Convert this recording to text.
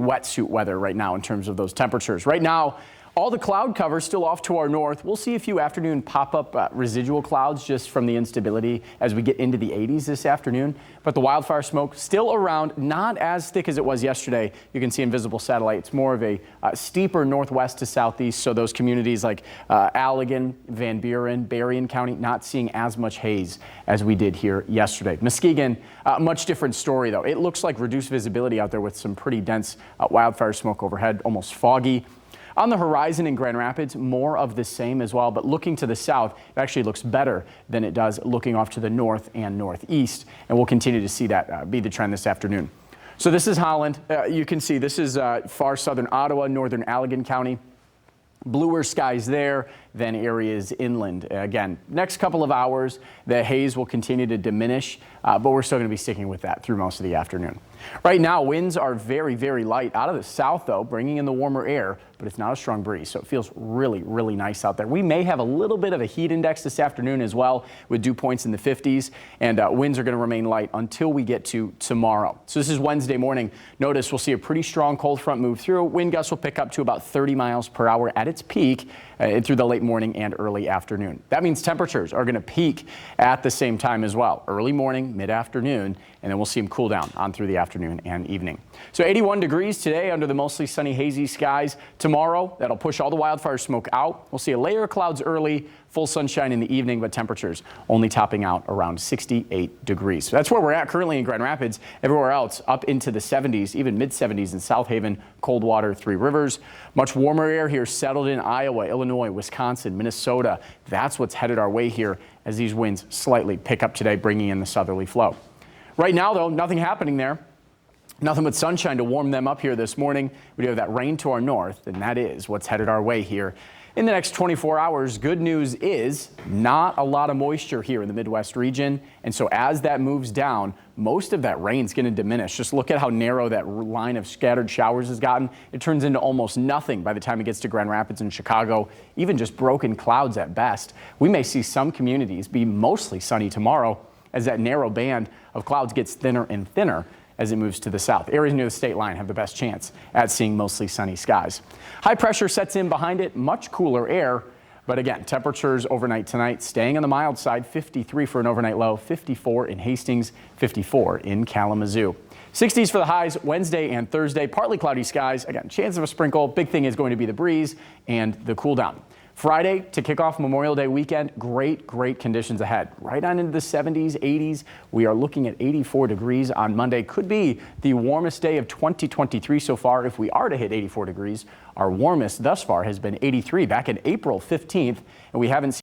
wetsuit weather right now in terms of those temperatures. Right now, all the cloud cover still off to our north. We'll see a few afternoon pop-up residual clouds just from the instability as we get into the 80s this afternoon. But the wildfire smoke still around, not as thick as it was yesterday. You can see invisible satellite. It's more of a steeper northwest to southeast. So those communities like Allegan, Van Buren, Berrien County, not seeing as much haze as we did here yesterday. Muskegon, much different story though. It looks like reduced visibility out there with some pretty dense wildfire smoke overhead, almost foggy. On the horizon in Grand Rapids, more of the same as well, but looking to the south, it actually looks better than it does looking off to the north and northeast, and we'll continue to see that be the trend this afternoon. So this is Holland. You can see this is far southern Ottawa, northern Allegan County. Bluer skies there, then areas inland. Again, next couple of hours, the haze will continue to diminish, but we're still going to be sticking with that through most of the afternoon. Right now, winds are very, very light out of the south, though, bringing in the warmer air, but it's not a strong breeze, so it feels really, really nice out there. We may have a little bit of a heat index this afternoon as well, with dew points in the 50s, and winds are going to remain light until we get to tomorrow. So this is Wednesday morning. Notice we'll see a pretty strong cold front move through. Wind gusts will pick up to about 30 miles per hour at its peak through the late morning and early afternoon. That means temperatures are going to peak at the same time as well. Early morning, mid-afternoon, and then we'll see them cool down on through the afternoon and evening. So 81 degrees today under the mostly sunny, hazy skies. Tomorrow, that'll push all the wildfire smoke out. We'll see a layer of clouds early, full sunshine in the evening, but temperatures only topping out around 68 degrees. So that's where we're at currently in Grand Rapids. Everywhere else up into the 70s, even mid-70s in South Haven, Coldwater, Three Rivers. Much warmer air here settled in Iowa, Illinois, Wisconsin, Minnesota. That's what's headed our way here as these winds slightly pick up today, bringing in the southerly flow. Right now, though, nothing happening there. Nothing but sunshine to warm them up here this morning. We do have that rain to our north, and that is what's headed our way here in the next 24 hours. Good news is not a lot of moisture here in the Midwest region. And so as that moves down, most of that rain is going to diminish. Just look at how narrow that line of scattered showers has gotten. It turns into almost nothing by the time it gets to Grand Rapids and Chicago, even just broken clouds at best. We may see some communities be mostly sunny tomorrow as that narrow band of clouds gets thinner and thinner as it moves to the south. Areas near the state line have the best chance at seeing mostly sunny skies. High pressure sets in behind it, much cooler air. But again, temperatures overnight tonight staying on the mild side, 53 for an overnight low, 54 in Hastings, 54 in Kalamazoo. 60s for the highs Wednesday and Thursday, partly cloudy skies. Again, chance of a sprinkle. Big thing is going to be the breeze and the cool down. Friday to kick off Memorial Day weekend, great conditions ahead. Right on into the 70s, 80s. We are looking at 84 degrees on Monday. Could be the warmest day of 2023 so far if we are to hit 84 degrees. Our warmest thus far has been 83 back in April 15th, and we haven't seen